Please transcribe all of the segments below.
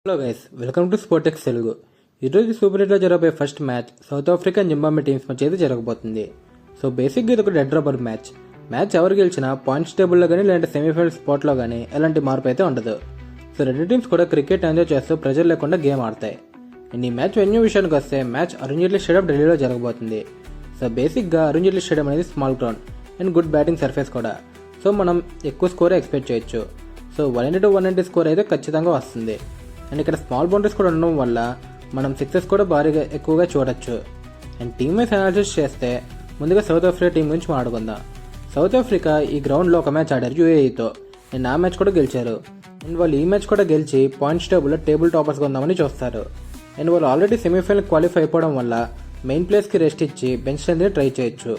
Hello guys, welcome to Sportex Telugu. ఈరోజు super ఎయిట్లో జరగబోయే first match South Africa and Zimbabwe teams మధ్య అయితే జరగబోతుంది. సో బేసిక్గా ఇది ఒక డెడ్ రబ్బర్ మ్యాచ్ ఎవరు గెలిచినా పాయింట్స్ టేబుల్లో కానీ లేదంటే సెమీఫైనల్ స్పాట్లో కానీ ఎలాంటి మార్పు అయితే ఉండదు. సో రెండు టీమ్స్ కూడా క్రికెట్ ఎంజాయ్ చేస్తూ ప్రెజర్ లేకుండా గేమ్ ఆడతాయి. అండ్ ఈ మ్యాచ్ వెన్యూ విషయానికి వస్తే మ్యాచ్ అరుణ్ జైట్లీ స్టేడియం ఢిల్లీలో జరగబోతుంది. సో బేసిక్గా అరుణ్ జైట్లీ స్టేడియం అనేది small ground and good batting surface కూడా. సో మనం ఎక్కువ స్కోర్ ఎక్స్పెక్ట్ చేయొచ్చు. సో 190 స్కోర్ అయితే ఖచ్చితంగా వస్తుంది. అండ్ ఇక్కడ స్మాల్ బౌండరీస్ కూడా ఉండడం వల్ల మనం సిక్సెస్ కూడా భారీగా ఎక్కువగా చూడొచ్చు. అండ్ టీమ్ వైస్ అనాలిసిస్ చేస్తే ముందుగా సౌత్ ఆఫ్రికా టీం గురించి మాట్లాడుకుందాం. సౌత్ ఆఫ్రికా ఈ గ్రౌండ్లో ఒక మ్యాచ్ ఆడారు యూఏఈతో. అండ్ ఆ మ్యాచ్ కూడా గెలిచారు. అండ్ వాళ్ళు ఈ మ్యాచ్ కూడా గెలిచి పాయింట్స్ టేబుల్లో టేబుల్ టాపర్స్గా ఉందామని చూస్తారు. అండ్ వాళ్ళు ఆల్రెడీ సెమీఫైనల్ క్వాలిఫై అయిపోవడం వల్ల మెయిన్ ప్లేస్కి రెస్ట్ ఇచ్చి బెంచ్ స్ట్రెంత్ని ట్రై చేయొచ్చు.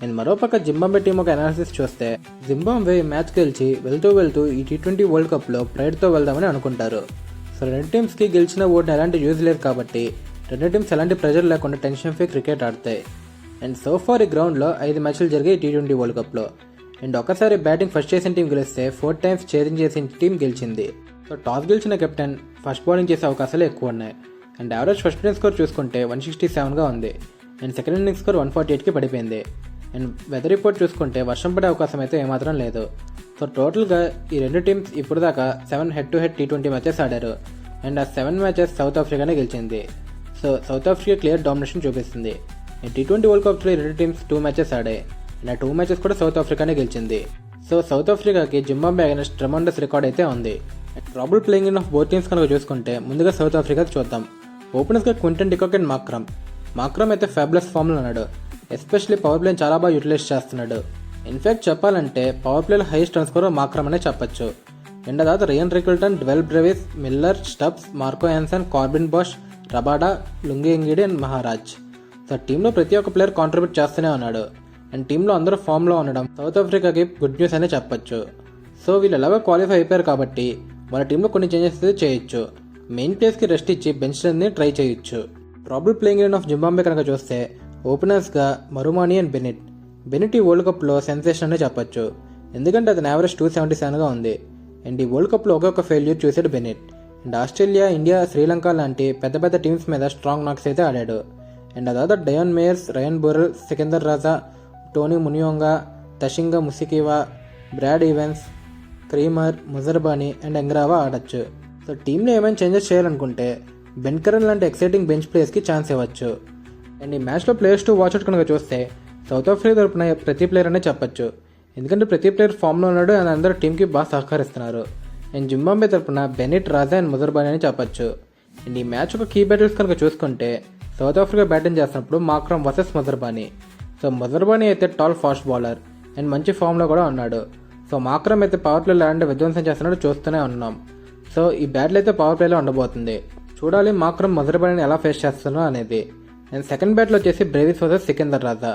అండ్ మరోపక్క జింబాబ్వే టీం ఒక అనాలిసిస్ చూస్తే జింబాబ్వే మ్యాచ్ గెలిచి వెళ్తూ ఈ T20 వరల్డ్ కప్లో ప్రైడ్తో వెళ్దామని అనుకుంటారు. సో రెండు టీమ్స్కి గెలిచిన ఓటుని ఎలాంటి యూజ్ లేదు కాబట్టి రెండు టీమ్స్ ఎలాంటి ప్రెజర్ లేకుండా టెన్షన్ ఫ్రీ క్రికెట్ ఆడతాయి. అండ్ సోఫార్ ఈ గ్రౌండ్లో 5 మ్యాచ్లు జరిగాయి T20 వరల్డ్ కప్లో. అండ్ ఒకసారి బ్యాటింగ్ ఫస్ట్ చేసిన టీం గెలిస్తే 4 టైమ్స్ చేజింగ్ చేసిన టీం గెలిచింది. సో టాస్ గెలిచిన కెప్టెన్ ఫస్ట్ బౌలింగ్ చేసే అవకాశాలు ఎక్కువ ఉన్నాయి. And average first innings score చూసుకుంటే 167గా ఉంది. అండ్ సెకండ్ ఇన్నింగ్స్ స్కోర్ 148కి పడిపోయింది. అండ్ వెదర్ రిపోర్ట్ చూసుకుంటే వర్షం పడే అవకాశం అయితే ఏమాత్రం లేదు. సో టోటల్గా ఈ రెండు టీమ్స్ ఇప్పుడు దాకా 7 head to head T20 matches ఆడారు. అండ్ ఆ 7 మ్యాచెస్ సౌత్ ఆఫ్రికానే గెలిచింది. So south Africa clear domination చూపిస్తుంది. T20 వరల్డ్ కప్లో ఈ రెండు టీమ్స్ 2 మ్యాచెస్ ఆడాయి. అండ్ ఆ 2 మ్యాచెస్ కూడా సౌత్ ఆఫ్రికానే గెలిచింది. So south ఆఫ్రికాకి Zimbabwe against tremendous record అయితే ఉంది. Probable playing in of both teams కనుక చూసుకుంటే ముందుగా సౌత్ ఆఫ్రికాకి చూద్దాం. ఓపెనర్స్గా క్వింటన్ డికాక్ అండ్ మాక్రమ్ అయితే ఫ్యాబులస్ ఫామ్లో ఉన్నాడు. ఎస్పెషల్లీ పవర్ ప్లేని చాలా బాగా యూటిలైజ్ చేస్తున్నాడు. ఇన్ఫాక్ట్ చెప్పాలంటే పవర్ ప్లేలో హైయెస్ట్ రన్ స్కోర్ మాక్రమ్ అనే చెప్పొచ్చు. అండ్ తర్వాత Ryan Rickelton, Dewald Brevis, Miller, Stubbs, Marco Jansen, Corbin Bosch, Rabada, Lungi Ngidi and Maharaj. So టీంలో ప్రతి ఒక్క ప్లేయర్ కాంట్రిబ్యూట్ చేస్తూనే ఉన్నాడు. అండ్ టీంలో అందరూ ఫామ్లో ఉండడం సౌత్ ఆఫ్రికాకి గుడ్ న్యూస్ అనే చెప్పొచ్చు. సో వీళ్ళు ఎలాగో క్వాలిఫై అయిపోయారు కాబట్టి వాళ్ళ టీంలో కొన్ని చేంజెస్ అయితే చేయొచ్చు. మెయిన్ ప్లేస్కి రెస్ట్ ఇచ్చి బెంచ్ స్ట్రెంత్ని ట్రై చేయొచ్చు. Probable playing in of Zimbabwe కనుక చూస్తే ఓపెనర్స్గా మరుమాని అండ్ బెనిట్ ఈ వరల్డ్ కప్లో సెన్సేషన్ అనే చెప్పొచ్చు. ఎందుకంటే అతని యావరేజ్ 277గా ఉంది. అండ్ ఈ వరల్డ్ కప్లో ఒక్కొక్క ఫెయిల్యూర్ చూసాడు బెనిట్. అండ్ ఆస్ట్రేలియా, ఇండియా, శ్రీలంక లాంటి పెద్ద టీమ్స్ మీద స్ట్రాంగ్ నాక్స్ అయితే ఆడాడు. అండ్ ఆ తర్వాత Dion Myers, Ryan Burl, Sikandar Raza, Tony Munyonga, Tashinga Musekiwa, Brad Evans, Cremer, Muzarabani and Ngarava ఆడొచ్చు. సో టీంలో ఏమైనా చేంజెస్ చేయాలనుకుంటే బెన్కరన్ లాంటి ఎక్సైటింగ్ బెంచ్ ప్లేయర్స్కి ఛాన్స్ ఇవ్వచ్చు. అండ్ ఈ మ్యాచ్లో ప్లేయర్స్ టు వాచ్అవుట్ కనుక చూస్తే సౌత్ ఆఫ్రికా తరపున ప్రతి ప్లేయర్ అనే చెప్పొచ్చు. ఎందుకంటే ప్రతి ప్లేయర్ ఫామ్లో ఉన్నాడు అండ్ అందరూ టీంకి బాగా సహకరిస్తున్నారు. అండ్ జింబాబ్వే తరపున బెనిట్, రాజా అండ్ ముజర్బానీ అని చెప్పొచ్చు. అండ్ ఈ మ్యాచ్ ఒక కీ బ్యాటిల్స్ కనుక చూసుకుంటే సౌత్ ఆఫ్రికా బ్యాటింగ్ చేస్తున్నప్పుడు మాక్రమ్ వర్సెస్ ముజర్బానీ. సో ముజర్బానీ అయితే టాల్ ఫాస్ట్ బౌలర్ అండ్ మంచి ఫామ్లో కూడా ఉన్నాడు. సో మాక్రమ్ అయితే పవర్ ప్లేలో ఎలాంటి విధ్వంసం చేస్తున్నాడో చూస్తూనే ఉన్నాం. సో ఈ బ్యాటిల్ అయితే పవర్ ప్లేలో ఉండబోతుంది. చూడాలి మాక్రమ్ ముజర్బానీని ఎలా ఫేస్ చేస్తున్నా అనేది. అండ్ సెకండ్ బ్యాట్లో వచ్చేసి Brevis versus Sikandar Raza.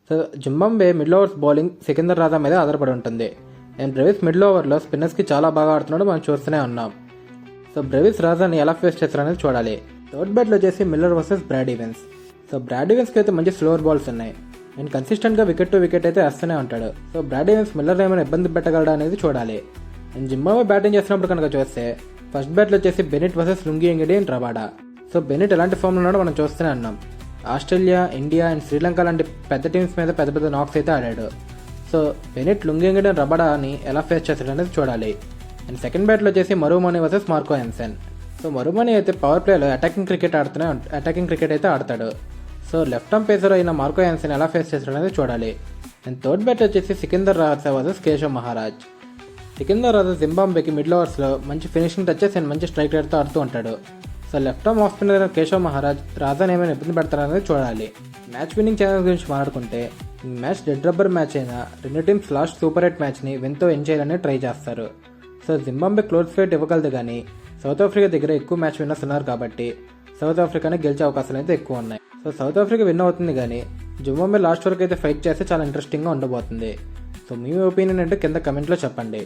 So Zimbabwe middle overs bowling Sikandar Raza మీద ఆధారపడి ఉంటుంది. అండ్ బ్రెవిస్ మిడిల్ ఓవర్లో స్పిన్నర్స్కి చాలా బాగా ఆడుతున్నాడు, మనం చూస్తూనే ఉన్నాం. సో బ్రెవిస్ రాజాని ఎలా ఫేస్ చేస్తారనేది చూడాలి. థర్డ్ బ్యాట్లో వచ్చేసి Miller versus Brad Evans. So Brad ఈవెన్స్కి అయితే మంచి స్లోవర్ బాల్స్ ఉన్నాయి. అండ్ కన్సిస్టెంట్గా వికెట్ టు వికెట్ అయితే వేస్తూనే ఉంటాడు. సో బ్రాడ్ ఈవెన్స్ మిల్లర్ ఏమైనా ఇబ్బంది పెట్టగలడా అనేది చూడాలి. అండ్ జింబాబ్వే బ్యాటింగ్ చేసినప్పుడు కనుక చూస్తే ఫస్ట్ బ్యాట్లో వచ్చేసి బెనిట్ versus lungi Ngidi and Rabada. So బెనిట్ ఎలాంటి ఫామ్లో ఉన్నాడో మనం చూస్తూనే ఉన్నాం. ఆస్ట్రేలియా, ఇండియా అండ్ శ్రీలంక లాంటి పెద్ద టీమ్స్ మీద పెద్ద నాక్స్ అయితే ఆడాడు. So Bennett, Lungi Ngidi and రబాడాని ఎలా ఫేస్ చేస్తాడు అనేది చూడాలి. అండ్ సెకండ్ బ్యాట్లో వచ్చేసి Marumani versus Marco Jansen. So Marumani అయితే పవర్ ప్లేలో అటాకింగ్ క్రికెట్ అయితే ఆడతాడు. సో లెఫ్ట్ ఆర్మ్ పేసర్ అయిన మార్కో యాన్సన్ ఎలా ఫేస్ చేస్తాడు అనేది చూడాలి. అండ్ థర్డ్ బ్యాట్ వచ్చేసి సికందర్ రాజా వర్సెస్ కేశవ్ మహారాజ్. సికందర్ రాజా జింబాబ్వేకి మిడిల్ ఓవర్స్లో మంచి ఫినిషింగ్ టచెస్ అండ్ మంచి స్ట్రైక్ రేట్తో ఆడుతూ ఉంటాడు. So left arm off spinner Keshav Maharaj రాజాని ఏమైనా ఇబ్బంది పెడతారనేది చూడాలి. మ్యాచ్ విన్నింగ్ ఛానల్స్ గురించి మాట్లాడుకుంటే ఈ మ్యాచ్ డెడ్ రబ్బర్ మ్యాచ్ అయినా రెండు టీమ్స్ లాస్ట్ సూపర్ 8 మ్యాచ్ని విన్తో ఎండ్ చేయాలని ట్రై చేస్తారు. సో జింబాబ్వే క్లోజ్ ఫైట్ ఇవ్వగలదు కానీ సౌత్ ఆఫ్రికా దగ్గర ఎక్కువ మ్యాచ్ విన్నర్స్ ఉన్నారు కాబట్టి సౌత్ ఆఫ్రికానే గెలిచే అవకాశాలు అయితే ఎక్కువ ఉన్నాయి. సో సౌత్ ఆఫ్రికా విన్ అవుతుంది కానీ జింబాబ్వే లాస్ట్ వరకు అయితే ఫైట్ చేస్తే చాలా ఇంట్రెస్టింగ్గా ఉండబోతుంది. సో మీ ఒపీనియన్ అంటే కింద కమెంట్లో చెప్పండి.